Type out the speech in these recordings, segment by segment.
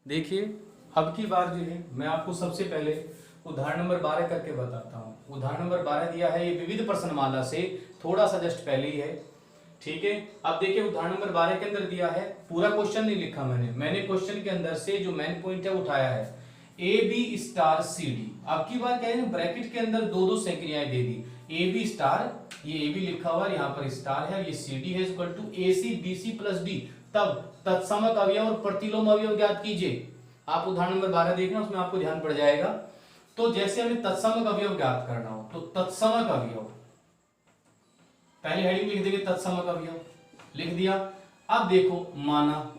देखिए, अब की बार जो है मैं आपको सबसे पहले उदाहरण नंबर 12 करके बताता हूँ। उदाहरण नंबर 12 दिया है, ये विविध प्रश्नमाला से थोड़ा सा जस्ट पहले ही है। ठीक है, अब देखिए उदाहरण नंबर 12 के अंदर दिया है, पूरा क्वेश्चन नहीं लिखा मैंने क्वेश्चन के अंदर से जो मेन पॉइंट है उठाया है, A B star C D. अब की बार क्या है, ब्रैकेट के अंदर दो दो संक्रियाएं दे दी, ए बी स्टार, ये ए बी लिखा हुआ है, यहाँ पर स्टार है, ये सी डी है, equal to A C B C plus D. तब तत्समक अवयव और प्रतिलोम अवयव ज्ञात कीजिए। आप उदाहरण नंबर 12 देखना, उसमें आपको ध्यान पड़ जाएगा। तो जैसे हमें तत्समक अवयव ज्ञात करना हो तो तत्समक अवयव, पहले हेडिंग लिख देंगे तत्समक अवयव, लिख दिया। अब देखो माना,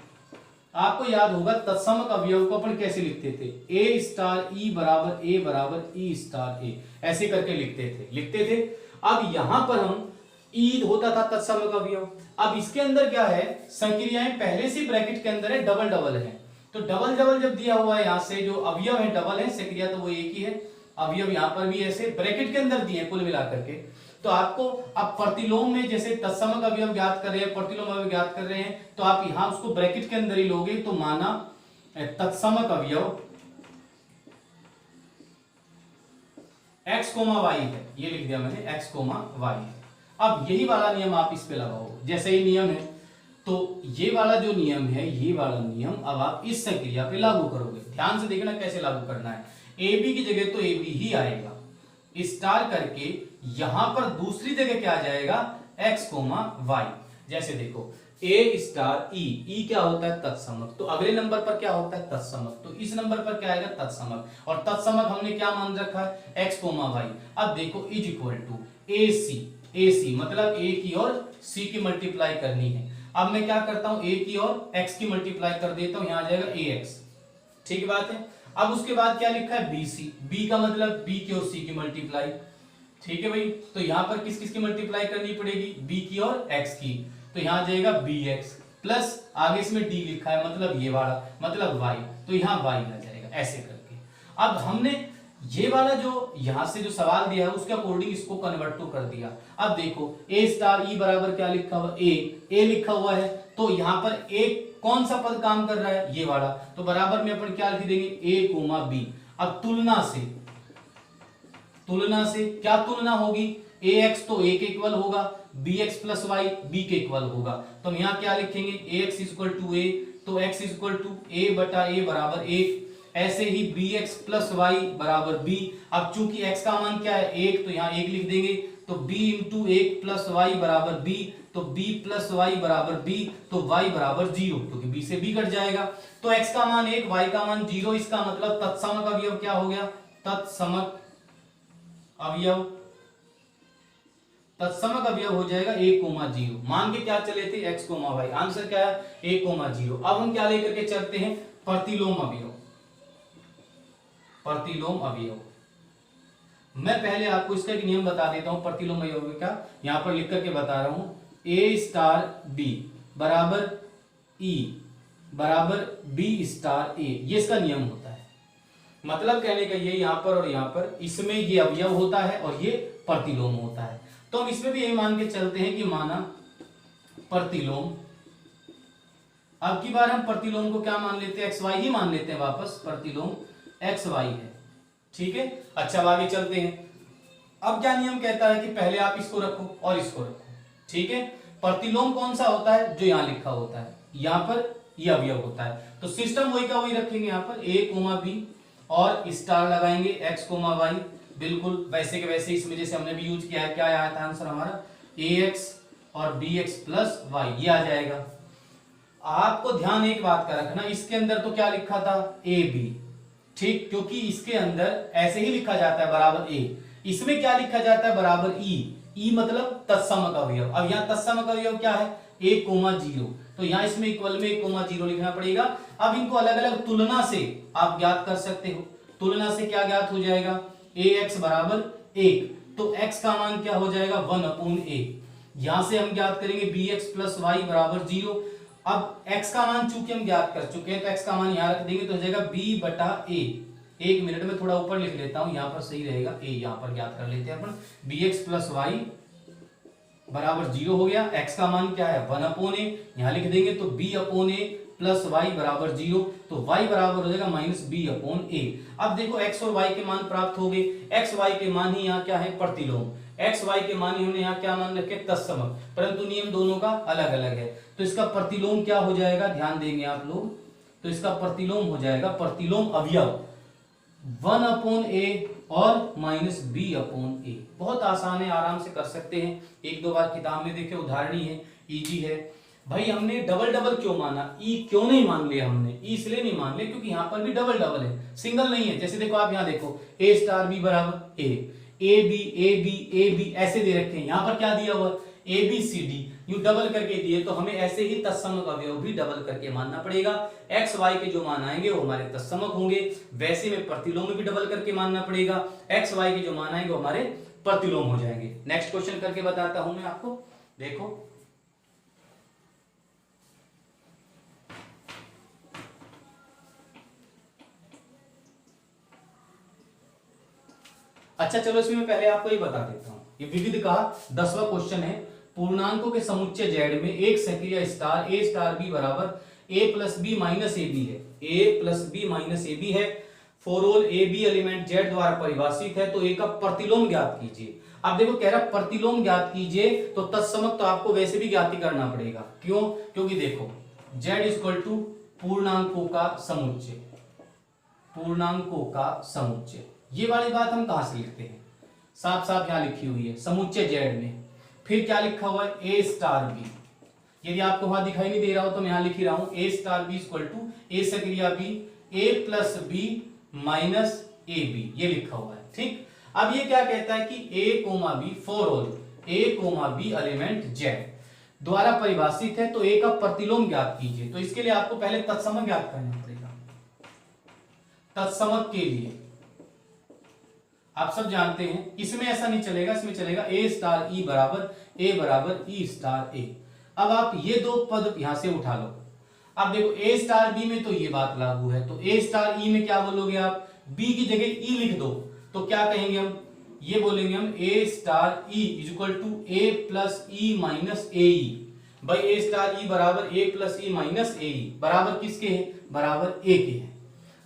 आपको याद होगा तत्समक अवयव को अपन कैसे लिखते थे, ए स्टार ई बराबर ई स्टार ए, ऐसे करके लिखते थे। अब यहां पर हम ई होता था तत्समक अवयव। अब इसके अंदर क्या है, संक्रियाएं पहले से ब्रैकेट के अंदर है, डबल डबल है। तो डबल डबल जब दिया हुआ है, यहां से जो अवयव है डबल है, संक्रिया तो वो एक ही है, अवयव यहां पर भी ऐसे ब्रैकेट के अंदर दिए कुल मिलाकर के। तो आपको अब प्रतिलोम में जैसे तत्समक अवयव ज्ञात कर रहे हैं, प्रतिलोम अवयव ज्ञात कर रहे हैं, तो आप यहां उसको ब्रैकेट के अंदर ही लोगे। तो माना तत्समक अवयव x, y है, ये लिख दिया मैंने, x, y है। अब यही वाला नियम आप इस पे लगाओ, जैसे ही नियम है तो ये वाला जो नियम है, ये वाला नियम अब आप इस संक्रिया पे लागू करोगे। ध्यान से देखना कैसे लागू करना है। ए बी की जगह तो ए बी ही आएगा, स्टार करके यहां पर दूसरी जगह क्या आ जाएगा, x, y। जैसे देखो ए स्टार ई, ई क्या होता है तत्समक, तो अगले नंबर पर क्या होता है तत्समक, तो इस नंबर पर क्या आएगा तत्समक, और तत्समक हमने क्या मान रखा है x, y। अब देखो इज इक्वल टू ए सी मतलब ए की और सी की मल्टीप्लाई करनी है। अब मैं क्या करता हूं, ए की और x की मल्टीप्लाई कर देता हूं, यहां आ जाएगा ax। ठीक बात है। अब उसके बाद क्या लिखा है bc, b का मतलब b की और c की मल्टीप्लाई। ठीक है भाई, तो यहां पर किस किस की मल्टीप्लाई करनी पड़ेगी, b की और x की, तो यहां आ जाएगा bx प्लस आगे इसमें d लिखा है, मतलब ये वाला मतलब y, तो यहां y आ जाएगा, ऐसे करके। अब हमने ये वाला जो यहां से जो सवाल दिया है उसके अकॉर्डिंग इसको कन्वर्ट तो कर दिया। अब देखो ए स्टार ई बराबर क्या लिखा हुआ, ए लिखा हुआ है, तो यहां पर एक कौन सा पद काम कर रहा है, ये वाला, तो बराबर में अपन क्या लिख देंगे, ए कोमा बी। अब तुलना से क्या तुलना होगी, ए एक्स तो ए के इक्वल होगा, B X plus Y B के इक्वल होगा, तो हम यहाँ क्या लिखेंगे, A X equal to A, तो एक्स इक्वल टू ए बटा ए बराबर एक। ऐसे ही बी एक्स प्लस वाई बराबर बी। अब चूंकि x का मान क्या है, एक, तो यहाँ एक लिख देंगे, तो b इंटू एक प्लस वाई बराबर b, तो b प्लस वाई बराबर b, तो y बराबर 0, क्योंकि b से b कट जाएगा। तो x का मान 1, y का मान 0, इसका मतलब तत्समक अवयव क्या हो गया, तत्समक अवयव हो जाएगा 1,0। मान के क्या चले थे, x, y, आंसर क्या है 1,0। अब हम क्या लेकर के चलते हैं, प्रतिलोम अवयव। मैं पहले आपको इसका एक नियम बता देता हूं प्रतिलोम अवयव का, यहां पर लिख करके बता रहा हूं, ए स्टार बी बराबर ई बराबर बी स्टार ए, ये इसका नियम होता है। मतलब कहने का ये यहां पर और यहां पर, इसमें ये अवयव होता है और ये प्रतिलोम होता है। तो हम इसमें भी यही मान के चलते हैं कि माना प्रतिलोम, अब की बार हम प्रतिलोम को क्या मान लेते हैं, एक्स वाई ही मान लेते हैं वापस, प्रतिलोम एक्स वाई है। ठीक है, अच्छा अब आगे चलते हैं। अब क्या नियम कहता है कि पहले आप इसको रखो और इसको रखो। ठीक है, प्रतिलोम कौन सा होता है, जो यहां लिखा होता है, यहां पर ये अवयव होता है, तो सिस्टम वही का वही रखेंगे, यहां पर ए कोमा बी और स्टार लगाएंगे एक्स कोमा वाई, बिल्कुल वैसे के वैसे इसमें जैसे हमने भी यूज किया है। क्या आया था आंसर हमारा, ए एक्स और बी एक्स प्लस वाई, ये आ जाएगा। आपको ध्यान एक बात का रखना, इसके अंदर तो क्या लिखा था, ए बी, ठीक, क्योंकि इसके अंदर ऐसे ही लिखा जाता है बराबर ए, इसमें क्या लिखा जाता है बराबर ई मतलब तत्समक अवयव। अब यहाँ तत्समक अवयव क्या है, 1,0, तो यहाँ इसमें इक्वल में 1,0 लिखना पड़ेगा। अब इनको अलग अलग तुलना से आप ज्ञात कर सकते हो। तुलना से क्या ज्ञात हो जाएगा, ए एक्स बराबर 1, तो x का मान क्या हो जाएगा 1/a। यहां से हम ज्ञात करेंगे बी एक्स प्लस वाई बराबर 0। अब x का मान चूंकि हम ज्ञात कर चुके हैं, तो x का मान यहां रख देंगे, तो हो जाएगा b बटा a। एक मिनट में थोड़ा ऊपर लिख लेता हूं, यहां पर सही रहेगा, a यहां पर ज्ञात कर लेते हैं अपन, bx प्लस वाई बराबर 0 हो गया। x का मान क्या है 1/a, यहां लिख देंगे, तो b/a प्लस वाई बराबर 0, तो y बराबर हो जाएगा -b/a। अब देखो x और y के मान प्राप्त हो गए, x y के मान ही यहाँ क्या है, प्रतिलोम, x y के मान ही हमने यहाँ क्या मान रखे, तत्समक, परंतु नियम दोनों का अलग अलग है। तो इसका प्रतिलोम क्या हो जाएगा, ध्यान देंगे आप लोग, तो इसका प्रतिलोम हो जाएगा, प्रतिलोम अवयव 1/a और -b/a। बहुत आसान है, आराम से कर सकते हैं, एक दो बार किताब में देखे, उदाहरण ही है, इजी है। भाई हमने डबल डबल क्यों माना, ई क्यों नहीं मान लिया हमने, ई इसलिए नहीं मान लिया क्योंकि यहाँ पर भी डबल डबल है, सिंगल नहीं है। जैसे देखो आप यहाँ देखो a*b बराबर ए बी ऐसे दे रखे हैं, यहाँ पर क्या दिया हुआ ABCD, यू डबल करके दिए, तो हमें ऐसे ही तत्समक अवयव भी डबल करके मानना पड़ेगा। x y के जो मान आएंगे वो हमारे तत्समक होंगे, वैसे में प्रतिलोम में भी डबल करके मानना पड़ेगा, x y के जो मान आएंगे वो हमारे प्रतिलोम हो जाएंगे। नेक्स्ट क्वेश्चन करके बताता हूं मैं आपको, देखो अच्छा चलो इसमें मैं पहले आपको ये बता देता हूं, ये विविध का 10वां क्वेश्चन है। पूर्णांकों के समुच्चय z में एक सक्रिय स्टार a*b बराबर a + b - ab है, a + b - ab है। For all a b element z द्वारा परिभाषित है, तो a का प्रतिलोम ज्ञात कीजिए। अब देखो कह रहा प्रतिलोम ज्ञात कीजिए, तो तत्समक तो आपको वैसे भी ज्ञात करना पड़ेगा, क्यों, क्योंकि देखो z = पूर्णांकों का समुच्चय, पूर्णांकों का समुच्चय, ये वाली बात हम कहां से लिखते हैं, साफ साफ यहां लिखी हुई है समुच्चय z में, फिर क्या लिखा हुआ है a*b। यदि आपको वहां दिखाई नहीं दे रहा हो तो मैं यहां लिख रहा हूं a*b = a सक्रिय b a + b - ab, ये लिखा हुआ है, ठीक। अब ये क्या कहता है कि a, b for all a, b element z द्वारा परिभाषित है, तो a का प्रतिलोम ज्ञात कीजिए। तो इसके लिए आपको पहले तत्समक ज्ञात करना पड़ेगा। तत्समक के लिए आप सब जानते हैं, इसमें ऐसा नहीं चलेगा, इसमें चलेगा a*e बराबर e*a। अब आप ये दो पद यहां से उठा लो। अब देखो a*b में तो ये बात लागू है, तो a*e में क्या बोलोगे आप, b की जगह e लिख दो, तो क्या कहेंगे हम, ये बोलेंगे हम a*e = a + e - ae। भाई a*e बराबर a + e - ae बराबर किसके है, बराबर a के है।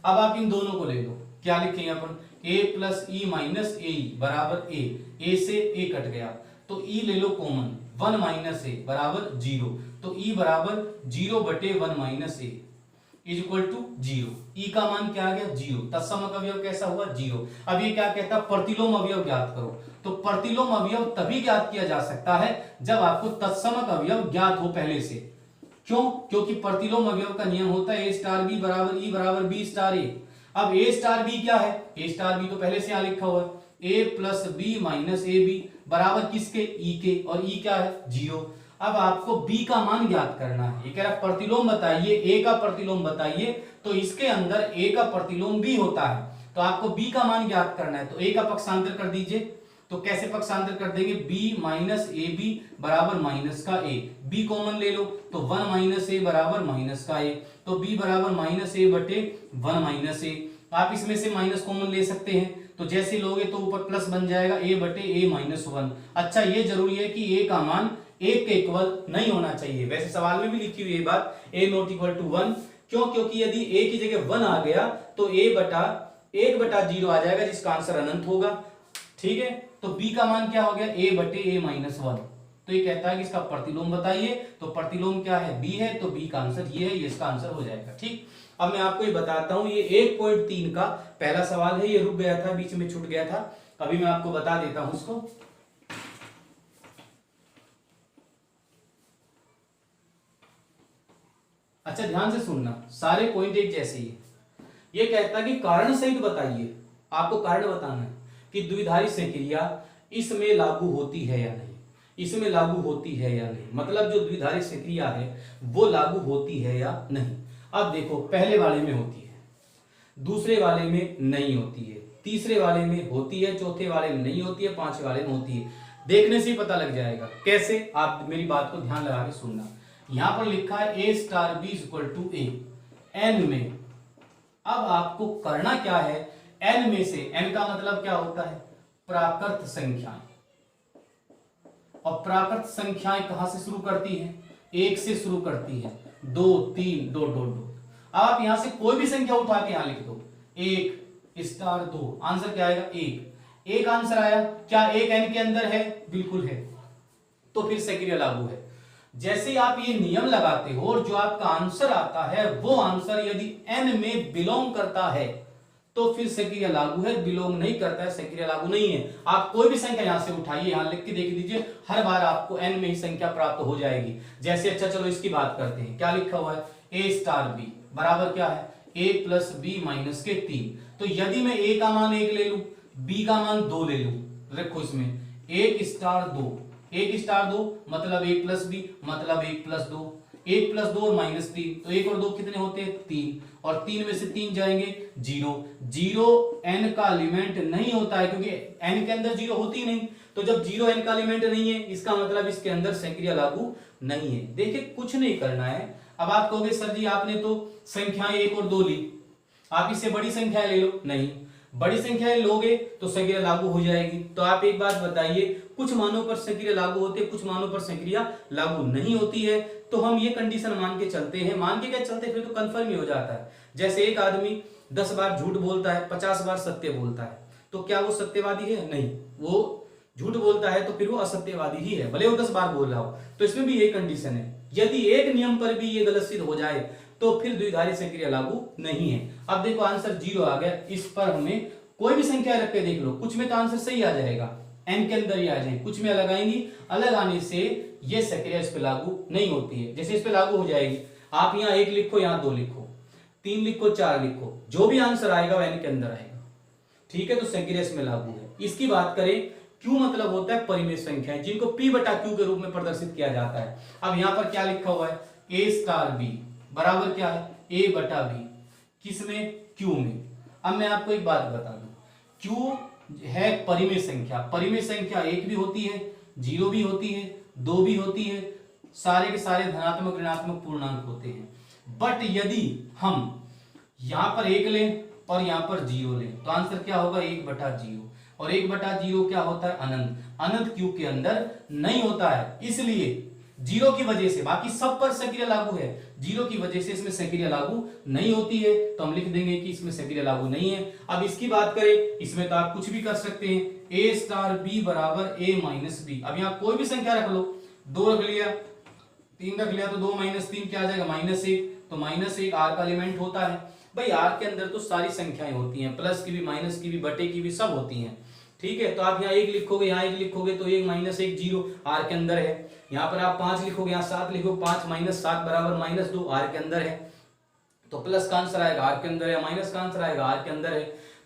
अब आप इन दोनों को ले लो, क्या लिखेंगे अपन, a + e - ae बराबर a से a कट गया, तो e ले लो कॉमन, 1 - a बराबर 0, तो e बराबर 0/1 - a = 0। e का मान क्या आ गया, 0। तत्समक अवयव कैसा हुआ, 0। अब ये क्या कहता है, प्रतिलोम अवयव ज्ञात करो। तो प्रतिलोम अवयव तभी ज्ञात किया जा सकता है जब आपको तत्समक अवयव ज्ञात हो पहले से। क्यों, क्योंकि प्रतिलोम अवयव का नियम होता है a*b बराबर e बराबर b*a। अब a*b क्या है, a*b तो पहले से यहां लिखा हुआ है a + b - ab बराबर किसके, e के, और e क्या है, 0। अब आपको b का मान ज्ञात करना है, ये कह रहा प्रतिलोम बताइए, a का प्रतिलोम बताइए, तो इसके अंदर a का प्रतिलोम b होता है, तो आपको b का मान ज्ञात करना है, तो a का पक्षांतर कर दीजिए। तो कैसे पक्षांतर कर देंगे, b - ab बराबर -a, b कॉमन ले लो, तो 1 - a बराबर -a, तो b बराबर -a/1 - a। आप इसमें से माइनस कॉमन ले सकते हैं, तो जैसे लोगे तो ऊपर प्लस बन जाएगा a/a-1। अच्छा ये जरूरी है कि a का मान 1 के इक्वल नहीं होना चाहिए, वैसे सवाल में भी लिखी हुई है बात a ≠ = 1। क्यों, क्योंकि यदि a की जगह 1 आ गया तो a/1/0 आ जाएगा, जिसका आंसर अनंत होगा, ठीक है। तो b का मान क्या हो गया, a/a-1। तो ये कहता है कि इसका प्रतिलोम बताइए, तो प्रतिलोम क्या है, b है, तो b का आंसर ये है, ये इसका आंसर हो जाएगा, ठीक। अब मैं आपको ये बताता हूं, ये 1.3 का पहला सवाल है, ये रुक गया था, बीच में छूट गया था, अभी मैं आपको बता देता हूं उसको। अच्छा ध्यान से सुनना, सारे पॉइंट एक जैसे ही है। ये कहता है कि कारण सहित बताइए, आपको कारण बताना है कि द्विधारी संक्रिया इसमें लागू होती है या नहीं, इसमें लागू होती है या नहीं, मतलब जो द्विधारी संक्रिया है वो लागू होती है या नहीं। अब देखो पहले वाले में होती है, दूसरे वाले में नहीं होती है, तीसरे वाले में होती है, चौथे वाले में नहीं होती है, पांचवे वाले में होती है। देखने से ही पता लग जाएगा कैसे, आप मेरी बात को ध्यान लगा के सुनना। यहां पर लिखा है a*b = a n में। अब आपको करना क्या है, n में से, n का मतलब क्या होता है, प्राकृत संख्याएं, और प्राकृत संख्याएं कहां से शुरू करती है, 1 से शुरू करती है, 2 3 डॉट डॉट डॉट। आप यहां से कोई भी संख्या उठा के यहां लिख दो, 1 स्टार 2, आंसर क्या आएगा 1। एक आंसर आया, क्या एक n के अंदर है? बिल्कुल है, तो फिर से क्रिया लागू है। जैसे आप ये नियम लगाते हो और जो आपका आंसर आता है वो आंसर यदि n में बिलोंग करता है तो फिर से क्रिया लागू है, बिलोंग नहीं करता है से क्रिया लागू नहीं है। आप कोई भी संख्या यहां से उठाइए, यहां लिख के देख लीजिए, हर बार आपको n में ही संख्या प्राप्त हो जाएगी। जैसे अच्छा चलो इसकी बात करते हैं, क्या लिखा हुआ है a स्टार b बराबर क्या है a प्लस बी माइनस के 3। तो यदि मैं a का मान 1 ले लूं, b का मान 2 ले लूं, रखो इसमें 1 स्टार 2, 1 स्टार 2 मतलब 1 प्लस बी मतलब 1 प्लस 2, 1 प्लस 2 और माइनस 3, तो 1 और 2 कितने होते हैं 3, और 3 में से 3 जाएंगे 0। 0 n का एलिमेंट नहीं होता है क्योंकि n के अंदर 0 होती नहीं, तो जब 0 n का एलिमेंट नहीं है इसका मतलब इसके अंदर संक्रिया लागू नहीं है। देखिए कुछ नहीं करना है। अब आप कहोगे सर जी आपने तो संख्याएं 1 और 2 ली, आप इससे बड़ी संख्याएं ले लो। नहीं, बड़ी संख्याएं लोगे तो संक्रिया लागू हो जाएगी। तो आप एक बात बताइए, कुछ मानों पर संक्रिया लागू होती है, कुछ मानों पर संक्रिया लागू नहीं होती है। तो हम ये कंडीशन मान के चलते हैं, मान के क्या चलते फिर तो कंफर्म ही हो जाता है। जैसे एक आदमी 10 बार झूठ बोलता है, 50 बार सत्य बोलता है, तो क्या वो सत्यवादी है? नहीं, वो झूठ बोलता है तो फिर वो असत्यवादी ही है, भले वो 10 बार बोल रहा हो। तो इसमें भी ये कंडीशन है, यदि एक नियम पर भी ये गलत सिद्ध हो जाए तो फिर द्विधारी संक्रिया लागू नहीं है। अब देखो आंसर 0 आ गया, इस पर हमें कोई भी संख्या रख के देख लो, कुछ में तो आंसर सही आ जाएगा, n के अंदर ही आ जाए, कुछ में अलग आएंगी, अलग आने से ये संक्रिया इस पे लागू नहीं होती है। जैसे इस पे लागू हो जाएगी, आप यहाँ 1 लिखो, यहाँ 2 लिखो, 3 लिखो, 4 लिखो, जो भी आंसर आएगा वो n के अंदर आएगा। ठीक है, तो संक्रिया इसमें लागू है। इसकी बात करें, क्यू मतलब होता है परिमेय संख्याएं जिनको p बटा क्यू के रूप में प्रदर्शित किया जाता है। अब यहाँ पर क्या लिखा हुआ है a स्टार b बराबर क्या है a बटा b, किसमें? q में। अब मैं आपको एक बात बता दूं, q है परिमेय संख्या। परिमेय संख्या 1 भी होती है, 0 भी होती है, 2 भी होती है, सारे के सारे धनात्मक ऋणात्मक पूर्णांक होते हैं। बट यदि हम यहां पर 1 लें और यहां पर 0 लें तो आंसर क्या होगा 1 बटा 0, और 1 बटा 0 क्या होता है अनंत, अनंत क्यू के अंदर नहीं होता है। इसलिए 0 की वजह से बाकी सब पर संक्रिया लागू है, 0 की वजह से इसमें संक्रिया लागू नहीं होती है, तो हम लिख देंगे कि इसमें संक्रिया लागू नहीं है। अब इसकी बात करें, इसमें तो आप कुछ भी कर सकते हैं, a स्टार b बराबर a माइनस बी। अब यहाँ कोई भी संख्या रख लो, 2 रख लिया, 3 रख लिया, तो 2 माइनस 3 क्या आ जाएगा -1, तो -1 r का एलिमेंट होता है। भाई r के अंदर तो सारी संख्याएं होती हैं, प्लस की भी, माइनस की भी, बटे की भी, सब होती हैं। ठीक है, तो आप यहाँ 1 लिखोगे, यहाँ 1 लिखोगे तो 1 माइनस 1 0 r के अंदर है। यहाँ पर आप 5 लिखोगे, यहाँ 7 लिखोगे, 5 माइनस 7 बराबर -2 r के अंदर है। तो प्लस का आंसर आएगा r के अंदर है, माइनस का आंसर आएगा r के अंदर है।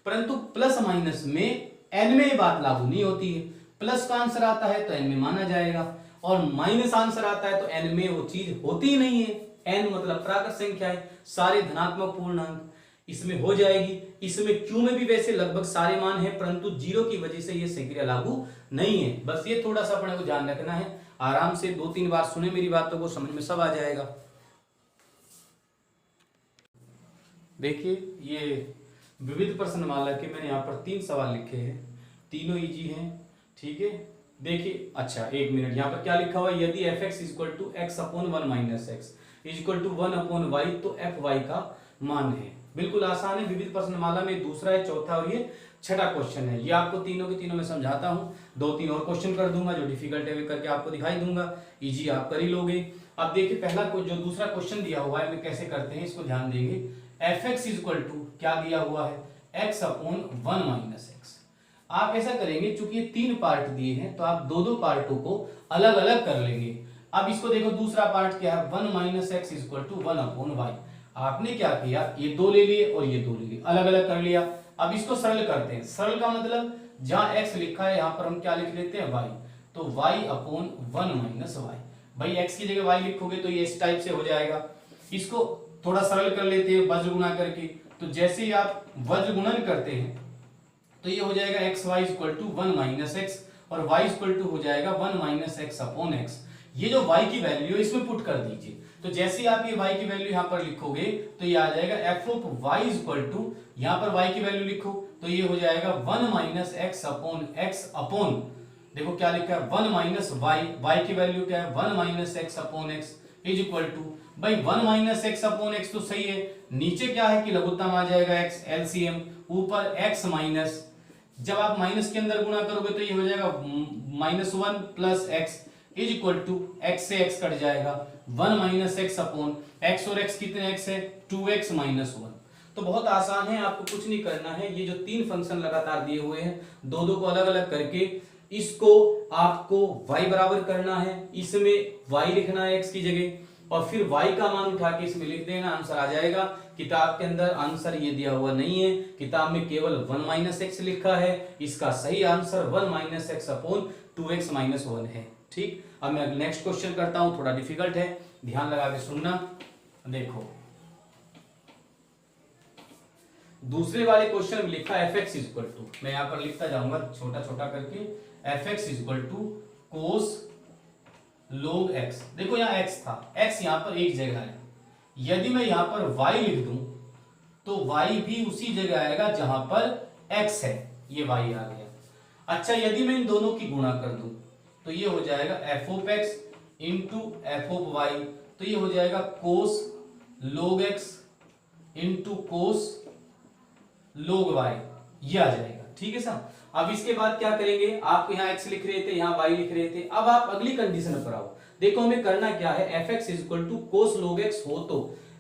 परंतु प्लस माइनस में n में बात लागू नहीं होती है। प्लस का आंसर आता है तो n में माना जाएगा, और माइनस आंसर आता है तो n में वो चीज होती ही नहीं है। n मतलब प्राकृत संख्या है, सारे धनात्मक पूर्णांक इसमें हो जाएगी। इसमें q में भी वैसे लगभग सारे मान हैं, परंतु 0 की वजह से ये संक्रिया लागू नहीं है। बस ये थोड़ा सा अपने को ध्यान रखना है, आराम से 2-3 बार सुने मेरी बातों को, समझ में सब आ जाएगा। देखिए ये विविध प्रश्नमाला के मैंने यहाँ पर 3 सवाल लिखे हैं, तीनों इजी हैं। ठीक है, देखिए अच्छा 1 मिनट, यहाँ पर क्या लिखा हुआ है, यदि fx = x/1 - x = 1/y तो fy का मान है। बिल्कुल आसान है, विविध प्रश्नमाला में दूसरा है, चौथा और ये छठा क्वेश्चन है। ये आपको तीनों के तीनों में समझाता हूं, 2-3 और क्वेश्चन कर दूंगा, जो डिफिकल्ट है वे करके आपको दिखाई दूंगा, इजी आप कर ही लोगे। अब देखिए पहला जो दूसरा क्वेश्चन दिया हुआ है, वे कैसे करते हैं इसको ध्यान देंगे। fx = क्या दिया हुआ है x/1 - x। आप ऐसा करेंगे, चूंकि ये 3 पार्ट दिए हैं तो आप 2-2 पार्टों को अलग अलग कर लेंगे। अब इसको देखो, दूसरा पार्ट क्या है 1 - x = 1/y। आपने क्या किया, ये 2 ले लिए और ये 2 ले लिए, अलग अलग कर लिया। अब इसको सरल करते हैं। सरल का मतलब जहां x लिखा है यहां पर हम क्या लिख लेते हैं y, तो y/1 - y। भाई x की जगह y लिखोगे तो ये इस टाइप से हो जाएगा। इसको थोड़ा सरल कर लेते हैं वज्र गुणा करके, तो जैसे ही आप वज्र गुणन करते हैं तो ये हो जाएगा xy = 1 - x और y = हो जाएगा 1 - x/x। ये जो y की वैल्यू है इसमें पुट कर दीजिए, तो जैसे ही आप ये y की वैल्यू यहाँ पर लिखोगे तो ये आ जाएगा f(y) = यहाँ पर y की वैल्यू लिखो तो ये हो जाएगा 1 - x/x अपॉन, देखो क्या लिखा है 1 - y, y की वैल्यू क्या है 1 - x/x, इज इक्वल टू भाई 1 माइनस एक्स अपॉन एक्स तो सही है, नीचे क्या है कि लघुत्तम आ जाएगा एक्स एलसीएम, ऊपर एक्स माइनस, जब आप माइनस के अंदर गुणा करोगे तो ये हो जाएगा -1 plus X is equal to X से एक्स कट जाएगा 1 माइनस एक्स अपॉन एक्स, और एक्स कितने एक्स है 2x माइनस 1। तो बहुत आसान है, आपको कुछ नहीं करना है, ये जो तीन फंक्शन लगातार दिए हुए हैं दो दो को अलग अलग करके इसको आपको y बराबर करना है, इसमें y लिखना है x की जगह, और फिर y का मान उठा के इसमें लिख देना, आंसर आ जाएगा। किताब के अंदर आंसर ये दिया हुआ नहीं है, किताब में केवल 1 माइनस एक्स लिखा है, इसका सही answer 1 minus X upon 2x minus 1 है। ठीक, अब मैं नेक्स्ट क्वेश्चन करता हूं, थोड़ा डिफिकल्ट है, ध्यान लगा के सुनना। देखो दूसरे वाले क्वेश्चन में लिखा fx इज इक्वल टू, मैं यहां पर लिखता जाऊंगा छोटा छोटा करके, fx is equal to cos log x। देखो यहां x था, x यहां पर एक जगह है, यदि मैं यहां पर y लिख दूं तो y भी उसी जगह आएगा जहां पर x है, ये y आ गया। अच्छा, यदि मैं इन दोनों की गुणा कर दूं तो ये हो जाएगा f of x into F of y, तो ये हो जाएगा cos log x into cos log y, ये आ जाएगा। ठीक है सर, अब इसके बाद क्या करेंगे, आप यहाँ x लिख रहे थे, यहाँ y लिख रहे थे, अब आप अगली कंडीशन पर आओ। देखो हमें करना क्या है, fx is equal to cos log x हो तो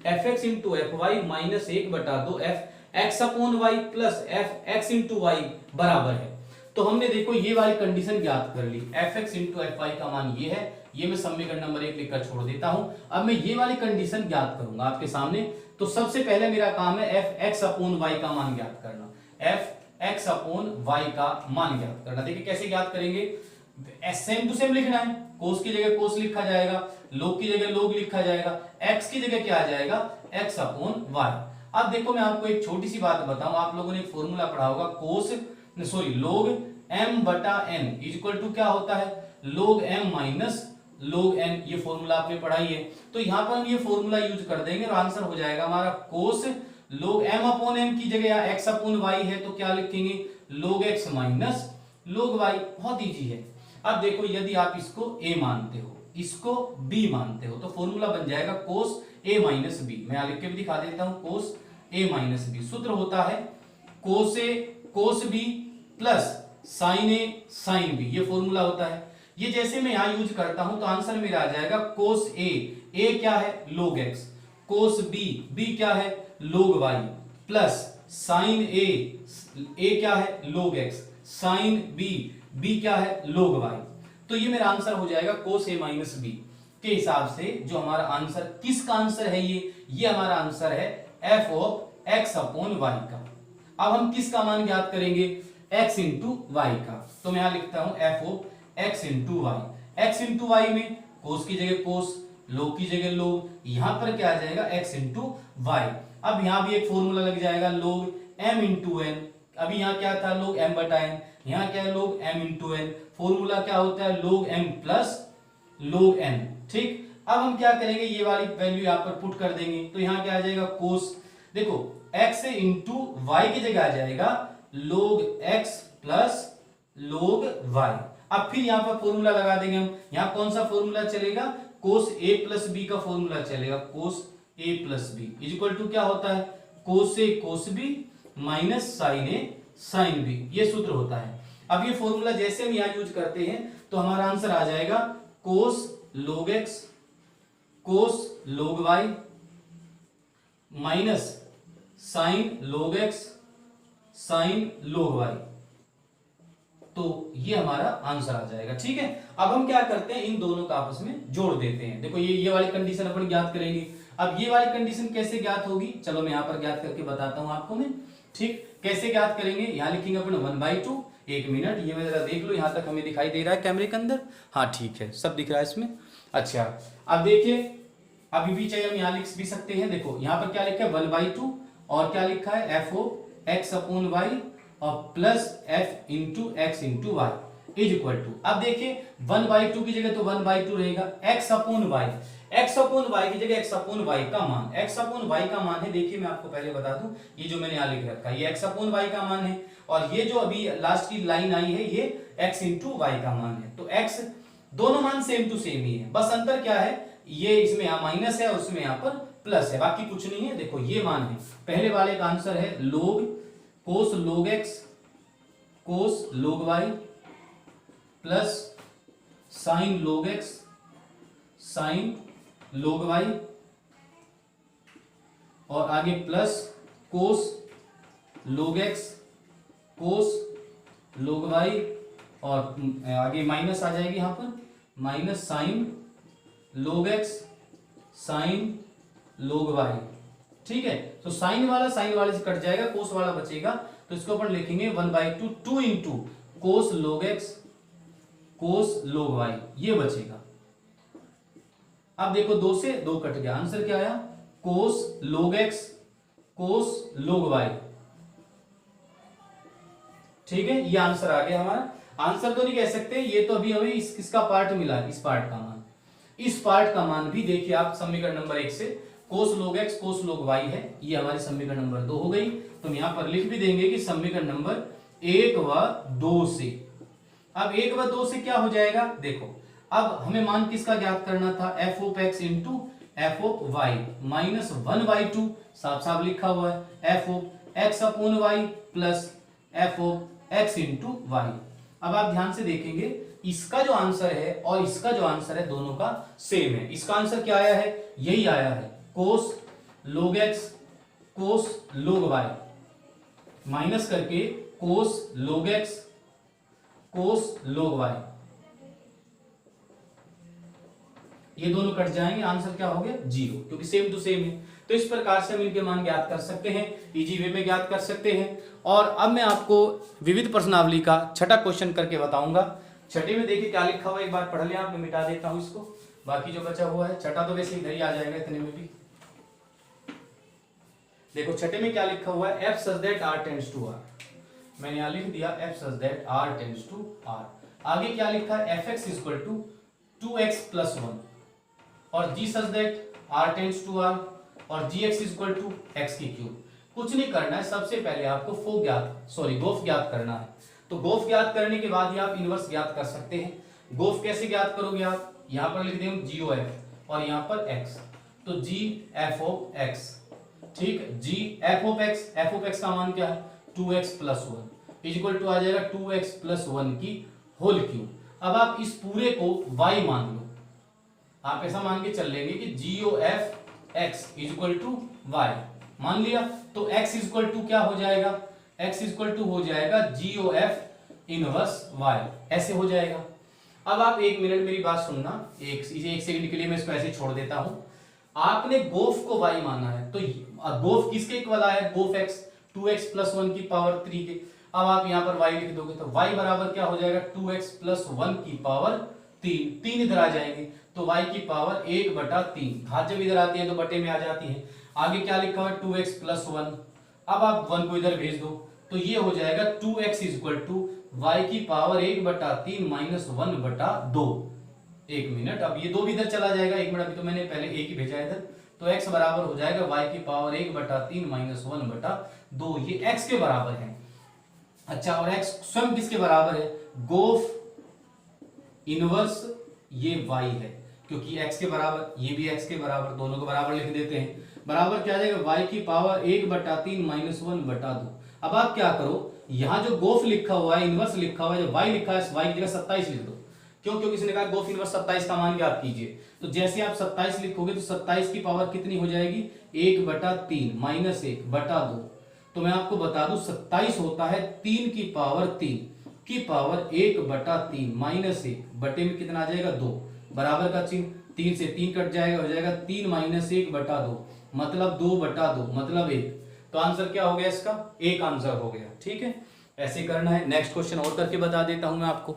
fx into F Y minus 1/2 f x upon y plus f x into y बराबर है। तो हमने देखो ये वाली कंडीशन ज्ञात कर ली, fx इंटू एफ वाई का मान ये है, ये मैं समीकरण नंबर 1 लिखकर छोड़ देता हूं। अब मैं ये वाली कंडीशन ज्ञात करूंगा आपके सामने। तो सबसे पहले मेरा काम है एफ एक्स अपॉन वाई का मान ज्ञात करना, एफ एक्स अपॉन वाई का मान ज्ञात करना। देखिए कैसे ज्ञात करेंगे, सेम टू सेम लिखना है, कोस की जगह कोस लिखा जाएगा, लोग की जगह लोग लिखा जाएगा, एक्स की जगह क्या आ जाएगा एक्स अपॉन वाई। अब देखो मैं आपको एक छोटी सी बात बताऊं, आप लोगों ने एक फॉर्मूला पढ़ा होगा, कोस log m बटा n इज इक्वल टू क्या होता है log m minus log n, ये फॉर्मूला आपने पढ़ाई है। तो यहां पर हम ये फॉर्मूला यूज कर देंगे और आंसर हो जाएगा हमारा कोस log m अपॉन m की जगह या x अपॉन y है तो क्या लिखेंगे log x minus log y। बहुत इजी है। अब देखो यदि आप इसको a मानते हो, इसको b मानते हो, तो फॉर्मूला बन जाएगा कोस a माइनस b। मैं यहां लिख के भी दिखा देता हूं, कोस a माइनस b सूत्र होता है cos a cos b plus sine A sine B, ये फॉर्मूला होता है। ये जैसे मैं यहां यूज करता हूं तो आंसर मेरा आ जाएगा कोस ए क्या है log x, कोस बी क्या है log y, प्लस साइन ए क्या है log x, साइन बी क्या है log y। तो ये मेरा आंसर हो जाएगा कोस ए माइनस बी के हिसाब से। जो हमारा आंसर किसका आंसर है, ये हमारा आंसर है F of X upon Y का। अब हम किसका मान ज्ञात करेंगे, x इंटू वाई का। तो मैं यहां लिखता हूं F of x into Y. X into Y में कोस की जगह कोस, लोग की जगह लोग, यहां पर क्या आ जाएगा x इंटू वाई। अब यहां भी एक फॉर्मूला लग जाएगा log m इंटू एन। अभी यहां क्या था log m बटा n, यहां क्या है log m into N. Formula क्या होता है log m plus log n। ठीक, अब हम क्या करेंगे, ये वाली वैल्यू यहां पर पुट कर देंगे तो यहां क्या आ जाएगा कोस, देखो x इंटू वाई की जगह आ जाएगा log x plus log y। अब फिर यहां पर फॉर्मूला लगा देंगे हम, यहां कौन सा फॉर्मूला चलेगा, कोस a प्लस b का फॉर्मूला चलेगा, cos a plus b is equal to क्या होता है cos a cos b minus sine a sine b, ये सूत्र होता है। अब ये फॉर्मूला जैसे हम यहां यूज करते हैं तो हमारा आंसर आ जाएगा cos log x cos log y minus sine log x sine log y। तो ये हमारा आंसर आ जाएगा। ठीक है, अब हम क्या करते हैं, इन दोनों का आपस में जोड़ देते हैं। देखो ये वाली कंडीशन अपन ज्ञात करेंगे। अब ये वाली कंडीशन कैसे ज्ञात होगी, चलो मैं यहां पर ज्ञात करके बताता हूं आपको मैं। ठीक, कैसे ज्ञात करेंगे, यहां लिखेंगे अपन 1/2। एक मिनट, ये मैं जरा देख लो, यहां तक हमें दिखाई दे रहा है कैमरे के अंदर, हाँ ठीक है, सब दिख रहा है इसमें। अच्छा, अब देखिए अभी भी चाहे हम यहाँ लिख भी सकते हैं। देखो यहाँ पर क्या लिखा है 1/2 और क्या लिखा है F O X upon Y और plus F into X into Y is equal to, अब देखिए 1/2 की जगह तो 1/2 रहेगा, X upon Y, X upon Y की जगह एक्स अपॉन वाई का मान, एक्स अपॉन वाई का मान है, देखिए मैं आपको पहले बता दूं, ये जो मैंने यहाँ लिख रखा है ये एक्स अपॉन वाई का मान है, और ये जो अभी लास्ट की लाइन आई है ये एक्स इंटू वाई का मान है। तो एक्स दोनों मान सेम टू सेम ही है, बस अंतर क्या है, ये इसमें यहाँ माइनस है और उसमें यहाँ पर प्लस है, बाकी कुछ नहीं है। देखो ये मान है, पहले वाले का आंसर है log cos log x cos log y plus sin log x sin log y और आगे plus cos log x cos log y और आगे माइनस आ जाएगी यहां पर minus sin log x sin log y। ठीक है, तो साइन वाला साइन वाले से कट जाएगा, कोस वाला बचेगा, तो इसको अपन लिखेंगे 1/2 2 into cos log x cos log y, ये बचेगा। अब देखो 2 से 2 कट गया, आंसर क्या आया कोस log x cos log y। ठीक है, ये आंसर आ गया हमारा। आंसर तो नहीं कह सकते, ये तो अभी हमें इसका पार्ट मिला है, इस पार्ट का मान। इस पार्ट का मान भी देखिए आप समीकरण नंबर 1 से कोस log x cos log y है, ये हमारी समीकरण नंबर 2 हो गई। तो हम यहां पर लिख भी देंगे कि समीकरण नंबर 1 व 2 से, अब 1 व 2 से क्या हो जाएगा, देखो अब हमें मान किसका ज्ञात करना था, f of x into f of y minus 1/2, साफ साफ लिखा हुआ है f of x upon y plus f of x into y। अब आप ध्यान से देखेंगे इसका जो आंसर है और इसका जो आंसर है दोनों का सेम है। इसका आंसर क्या आया है, यही आया है कोस log x cos log y minus करके कोस log x cos log y, ये दोनों कट जाएंगे, आंसर क्या हो गया 0, क्योंकि सेम टू सेम है। तो इस प्रकार से हम इनके मान ज्ञात कर सकते हैं, इजी वे में ज्ञात कर सकते हैं। और अब मैं आपको विविध प्रश्नावली का छठा क्वेश्चन करके बताऊंगा। छठे में देखिए क्या लिखा हुआ है, एक बार पढ़ लिया, आप, मैं मिटा देता हूं इसको, बाकी जो बचा हुआ है छठा तो वैसे इधर ही आ जाएगा इतने में भी। देखो छठे में क्या लिखा हुआ है, f such that r tends to r, मैंने यहां लिख दिया f such that r tends to r। आगे क्या लिखा है, fx equal to 2x plus 1 और g such that r tends to r और gx इक्वल टू x की क्यूब। कुछ नहीं करना है, सबसे पहले आपको गोफ ज्ञात करना है। तो गोफ ज्ञात करने के बाद ही आप इनवर्स ज्ञात कर सकते हैं। गोफ कैसे ज्ञात करोगे आप, यहां पर लिख देंगे जी ओ एफ और यहां पर x, तो जी एफ ऑफ x, ठीक, जी एफ ऑफ x का मान क्या है 2x प्लस 1 इक्वल टू आ जाएगा 2x प्लस 1 की होल क्यूब। अब आप इस पूरे को y मान लो, आप ऐसा मान के चल लेंगे कि G O F x equal to y मान लिया, तो x इक्वल टू क्या हो जाएगा, x इक्वल टू हो जाएगा जी ओ एफ इनवर्स y, ऐसे हो जाएगा। अब आप 1 मिनट मेरी बात सुनना, एक सेकंड के लिए मैं इसको ऐसे छोड़ देता हूं। आपने गोफ को y माना है, तो गोफ किसके इक्वल आया है, गोफ x 2x प्लस 1 की पावर 3 के। अब आप यहां पर y लिख दोगे तो y बराबर क्या हो जाएगा 2x प्लस 1 की पावर 3 इधर आ जाएंगे, तो y की पावर 1/3, घात जब इधर आती है तो बटे में आ जाती है। आगे क्या लिखा हुआ है 2x प्लस 1, अब आप 1 को इधर भेज दो तो ये हो जाएगा 2x इक्वल टू y की पावर 1/3 माइनस 1/2। 1 मिनट, अब ये 2 भी इधर चला जाएगा, 1 मिनट, अभी तो मैंने पहले 1 ही भेजा इधर, तो x बराबर हो जाएगा y की पावर 1/3 माइनस 1/2, ये x के बराबर है। अच्छा, और x स्वयं किसके बराबर है, गोफ इनवर्स ये y है, क्योंकि x के बराबर, ये भी x के बराबर, दोनों को बराबर लिख देते हैं। बराबर क्या आ जाएगा y की पावर 1/3 माइनस 1/2। अब आप क्या करो, यहां जो गोफ लिखा हुआ है, इनवर्स लिखा हुआ है, जो y लिखा है, y की जगह 27 लिख दो। क्यों, क्योंकि इसने कहा गोफ इनवर्स 27 का मान ज्ञात कीजिए, तो जैसे आप 27 लिखोगे तो 27 की पावर कितनी हो जाएगी 1/3 माइनस 1/2। तो मैं आपको बता दूं 27 होता है 3 की पावर 3 की पावर 1/3 माइनस 1 बटे में कितना आ जाएगा 2, बराबर का चिन्ह, 3 से 3 कट जाएगा, हो जाएगा 3 माइनस 1/2 मतलब 2/2 मतलब 1। तो आंसर क्या हो गया इसका, एक आंसर हो गया। ठीक है, ऐसे करना है। नेक्स्ट क्वेश्चन और करके बता देता हूं मैं आपको।